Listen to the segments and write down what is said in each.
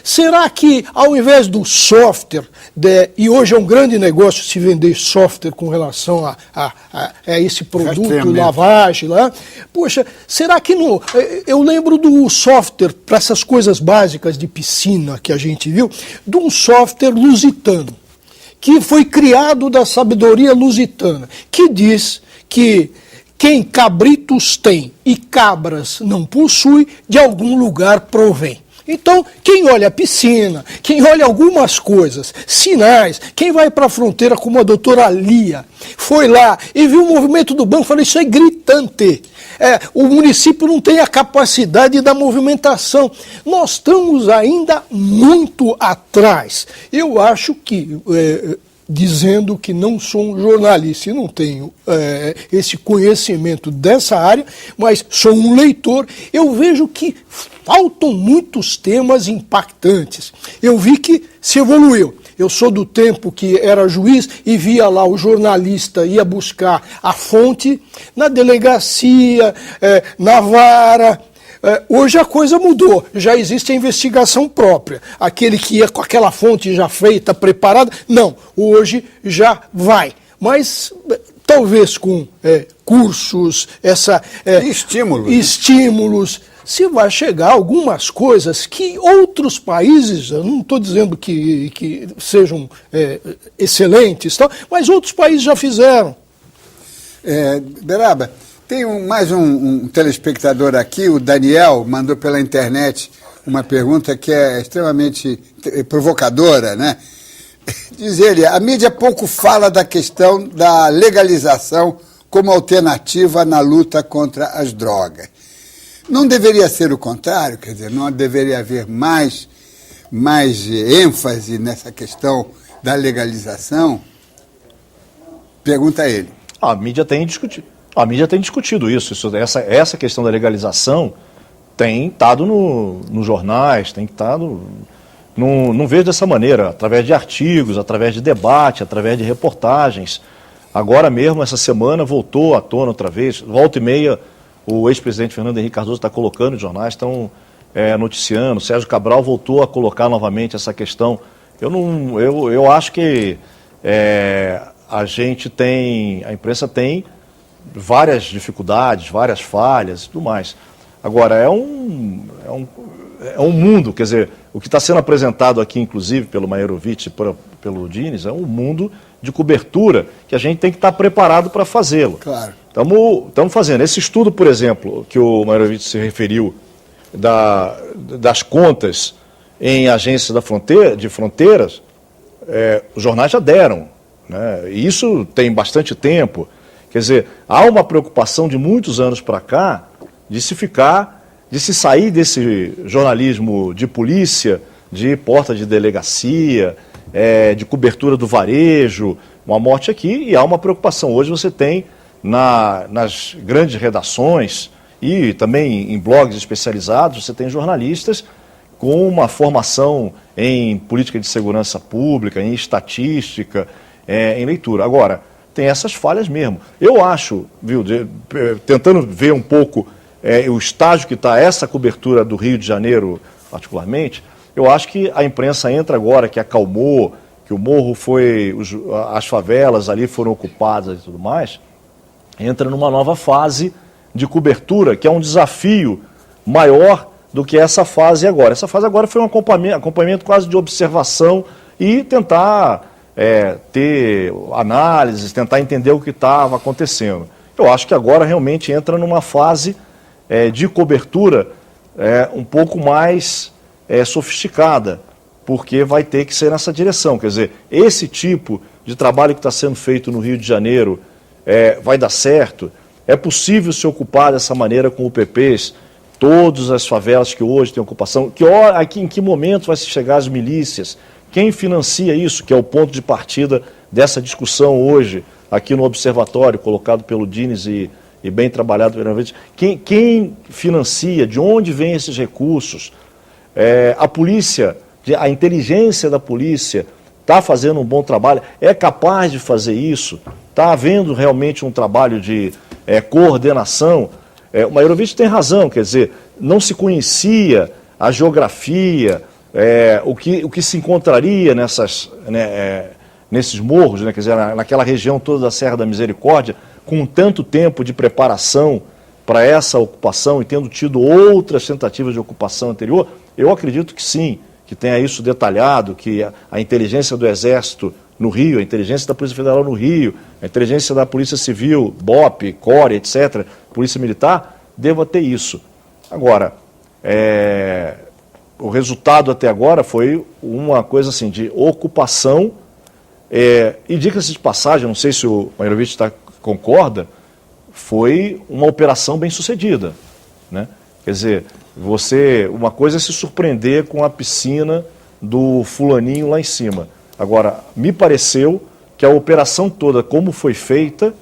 será que ao invés do software, e hoje é um grande negócio se vender software com relação a esse produto, lavagem lá, poxa, será que não... Eu lembro do software para essas coisas básicas de piscina que a gente viu, de um software lusitano, que foi criado da sabedoria lusitana, que diz que quem cabritos tem e cabras não possui, de algum lugar provém. Então, quem olha a piscina, quem olha algumas coisas, sinais, quem vai para a fronteira como a doutora Lia, foi lá e viu o movimento do banco, falou, isso é gritante. O município não tem a capacidade da movimentação. Nós estamos ainda muito atrás. Eu acho que... dizendo que não sou um jornalista e não tenho esse conhecimento dessa área, mas sou um leitor, eu vejo que faltam muitos temas impactantes. Eu vi que se evoluiu. Eu sou do tempo que era juiz e via lá o jornalista ia buscar a fonte na delegacia, na vara. Hoje a coisa mudou, já existe a investigação própria. Aquele que ia com aquela fonte já feita, preparada, não, hoje já vai. Mas talvez com cursos, estímulos, se vai chegar a algumas coisas que outros países, eu não estou dizendo que sejam excelentes, mas outros países já fizeram. Beraba, tem mais um telespectador aqui, o Daniel, mandou pela internet uma pergunta que é extremamente provocadora, né? Diz ele, a mídia pouco fala da questão da legalização como alternativa na luta contra as drogas. Não deveria ser o contrário? Quer dizer, não deveria haver mais ênfase nessa questão da legalização? Pergunta ele. A mídia tem discutido isso. Essa questão da legalização tem estado nos jornais, tem estado... Não vejo dessa maneira, através de artigos, através de debate, através de reportagens. Agora mesmo, essa semana, voltou à tona outra vez, volta e meia, o ex-presidente Fernando Henrique Cardoso está colocando, os jornais estão noticiando, Sérgio Cabral voltou a colocar novamente essa questão. Eu acho que a imprensa tem várias dificuldades, várias falhas e tudo mais. Agora, é um mundo, quer dizer, o que está sendo apresentado aqui, inclusive, pelo Mairovitch e pelo Diniz, é um mundo de cobertura que a gente tem que estar preparado para fazê-lo. Claro. Estamos fazendo. Esse estudo, por exemplo, que o Mairovitch se referiu, das contas em agências de fronteiras, os jornais já deram, né? E isso tem bastante tempo. Quer dizer, há uma preocupação de muitos anos para cá de se sair desse jornalismo de polícia, de porta de delegacia, de cobertura do varejo, uma morte aqui, e há uma preocupação. Hoje você tem nas grandes redações e também em blogs especializados, você tem jornalistas com uma formação em política de segurança pública, em estatística, em leitura. Agora, tem essas falhas mesmo. Eu acho, tentando ver um pouco o estágio que está essa cobertura do Rio de Janeiro, particularmente, eu acho que a imprensa entra agora, que acalmou, que o morro as favelas ali foram ocupadas e tudo mais, entra numa nova fase de cobertura, que é um desafio maior do que essa fase agora. Essa fase agora foi um acompanhamento quase de observação e tentar ter análises, tentar entender o que estava acontecendo. Eu acho que agora realmente entra numa fase de cobertura um pouco mais sofisticada, porque vai ter que ser nessa direção. Quer dizer, esse tipo de trabalho que está sendo feito no Rio de Janeiro vai dar certo? É possível se ocupar dessa maneira com UPPs, todas as favelas que hoje têm ocupação? Em que momento vai se chegar às milícias? Quem financia isso, que é o ponto de partida dessa discussão hoje, aqui no Observatório, colocado pelo Diniz e bem trabalhado pelo Mairovitch? Quem financia? De onde vêm esses recursos? A polícia, a inteligência da polícia está fazendo um bom trabalho? É capaz de fazer isso? Está havendo realmente um trabalho de coordenação? O Mairovitch tem razão, quer dizer, não se conhecia a geografia o que se encontraria nesses morros, né, quer dizer, naquela região toda da Serra da Misericórdia, com tanto tempo de preparação para essa ocupação e tendo tido outras tentativas de ocupação anterior, eu acredito que sim, que tenha isso detalhado, que a inteligência do Exército no Rio, a inteligência da Polícia Federal no Rio, a inteligência da Polícia Civil, BOP, CORE, etc., Polícia Militar, deva ter isso. Agora, o resultado até agora foi uma coisa assim de ocupação, e diga-se de passagem, não sei se o Mairovitch concorda, foi uma operação bem sucedida, né? Quer dizer, uma coisa é se surpreender com a piscina do fulaninho lá em cima. Agora, me pareceu que a operação toda, como foi feita,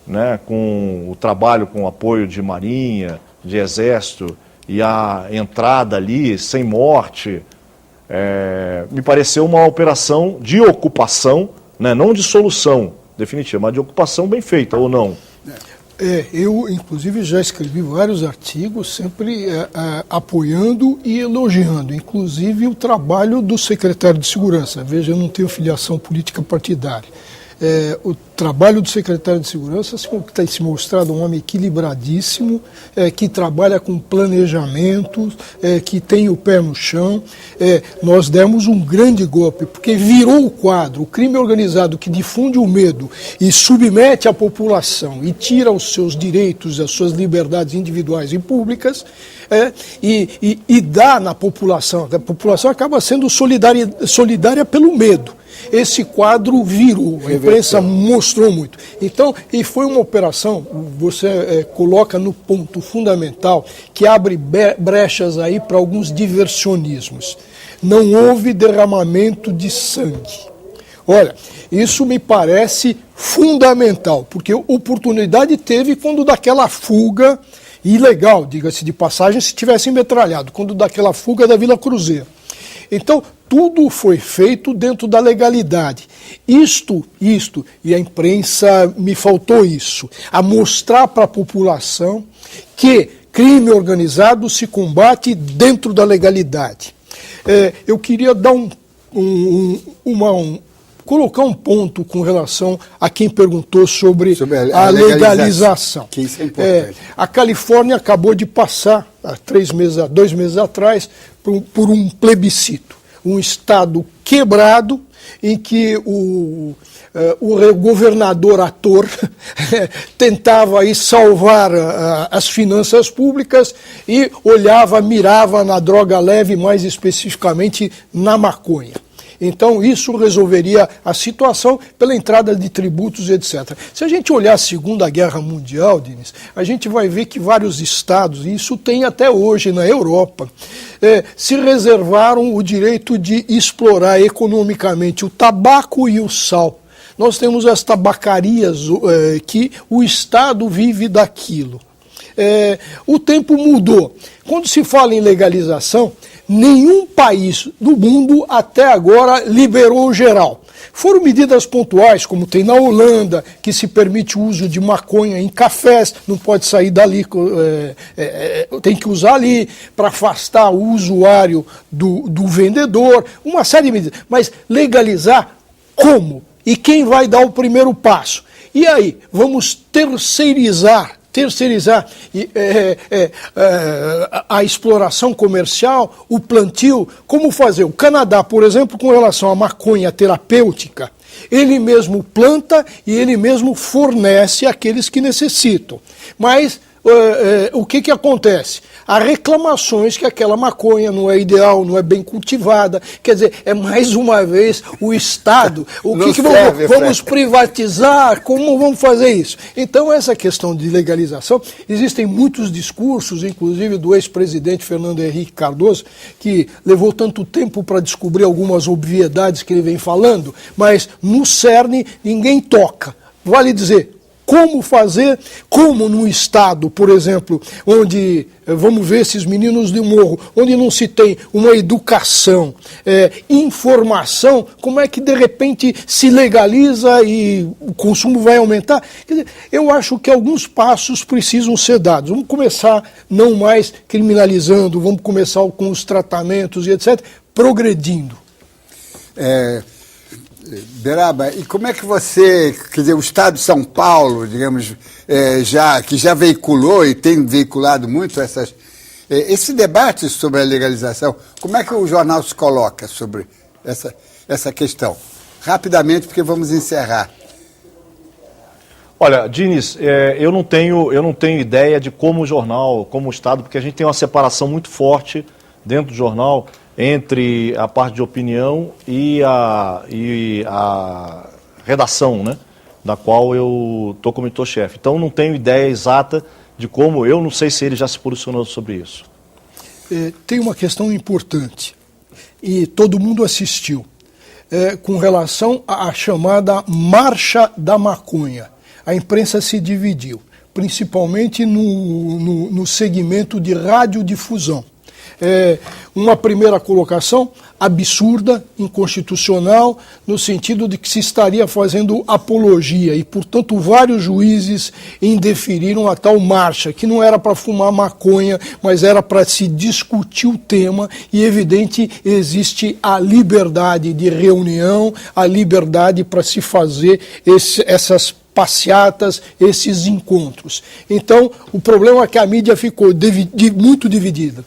né, com o trabalho, com o apoio de Marinha, de Exército, e a entrada ali, sem morte, me pareceu uma operação de ocupação, né, não de solução definitiva, mas de ocupação bem feita, ou não? Eu, inclusive, já escrevi vários artigos, sempre apoiando e elogiando, inclusive o trabalho do secretário de Segurança. Veja, eu não tenho filiação política partidária. O trabalho do secretário de Segurança tem se mostrado um homem equilibradíssimo, que trabalha com planejamento, que tem o pé no chão. Nós demos um grande golpe, porque virou o quadro. O crime organizado que difunde o medo e submete a população e tira os seus direitos, as suas liberdades individuais e públicas, e dá na população. A população acaba sendo solidária pelo medo. Esse quadro virou, a imprensa mostrou muito. Então, e foi uma operação, você coloca no ponto fundamental, que abre brechas aí para alguns diversionismos. Não houve derramamento de sangue. Olha, isso me parece fundamental, porque oportunidade teve quando daquela fuga, ilegal, diga-se de passagem, se tivesse metralhado, quando daquela fuga da Vila Cruzeiro. Então, tudo foi feito dentro da legalidade. Isto, e a imprensa me faltou isso, a mostrar para a população que crime organizado se combate dentro da legalidade. Eu queria dar colocar um ponto com relação a quem perguntou sobre a legalização. Que isso é importante. A Califórnia acabou de passar, há 2 meses atrás, por um plebiscito. Um estado quebrado, em que o governador ator tentava aí salvar as finanças públicas e mirava na droga leve, mais especificamente na maconha. Então, isso resolveria a situação pela entrada de tributos, etc. Se a gente olhar a Segunda Guerra Mundial, Denis, a gente vai ver que vários estados, e isso tem até hoje na Europa, se reservaram o direito de explorar economicamente o tabaco e o sal. Nós temos as tabacarias que o Estado vive daquilo. O tempo mudou. Quando se fala em legalização, nenhum país do mundo até agora liberou geral. Foram medidas pontuais, como tem na Holanda, que se permite o uso de maconha em cafés, não pode sair dali, tem que usar ali para afastar o usuário do vendedor, uma série de medidas. Mas legalizar como? E quem vai dar o primeiro passo? E aí, vamos terceirizar a exploração comercial, o plantio, como fazer? O Canadá, por exemplo, com relação à maconha terapêutica, ele mesmo planta e ele mesmo fornece àqueles que necessitam. Mas o que acontece? Há reclamações que aquela maconha não é ideal, não é bem cultivada. Quer dizer, é mais uma vez o Estado. Vamos privatizar? Como vamos fazer isso? Então, essa questão de legalização, existem muitos discursos, inclusive do ex-presidente Fernando Henrique Cardoso, que levou tanto tempo para descobrir algumas obviedades que ele vem falando, mas no cerne ninguém toca. Vale dizer, como fazer, como num estado, por exemplo, onde, vamos ver esses meninos de morro, onde não se tem uma educação, informação, como é que de repente se legaliza e o consumo vai aumentar? Quer dizer, eu acho que alguns passos precisam ser dados. Vamos começar não mais criminalizando, vamos começar com os tratamentos e etc., progredindo. Beraba, e como é que você, quer dizer, o Estado de São Paulo, digamos, que já veiculou e tem veiculado muito esse debate sobre a legalização, como é que o jornal se coloca sobre essa questão? Rapidamente, porque vamos encerrar. Olha, Diniz, eu não tenho ideia de como o jornal, como o Estado, porque a gente tem uma separação muito forte dentro do jornal entre a parte de opinião e a redação, né, da qual eu estou como editor-chefe. Então, não tenho ideia exata de como, eu não sei se ele já se posicionou sobre isso. Tem uma questão importante, e todo mundo assistiu, com relação à chamada Marcha da Maconha. A imprensa se dividiu, principalmente no segmento de radiodifusão. Uma primeira colocação absurda, inconstitucional, no sentido de que se estaria fazendo apologia e, portanto, vários juízes indeferiram a tal marcha, que não era para fumar maconha, mas era para se discutir o tema e, evidente, existe a liberdade de reunião, a liberdade para se fazer essas passeatas, esses encontros. Então, o problema é que a mídia ficou muito dividida.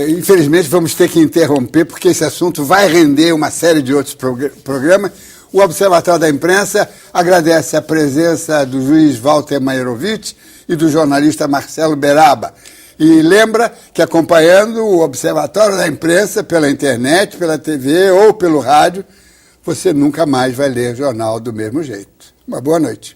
Infelizmente vamos ter que interromper, porque esse assunto vai render uma série de outros programas. O Observatório da Imprensa agradece a presença do juiz Walter Mairovitch e do jornalista Marcelo Beraba. E lembra que acompanhando o Observatório da Imprensa pela internet, pela TV ou pelo rádio, você nunca mais vai ler jornal do mesmo jeito. Uma boa noite.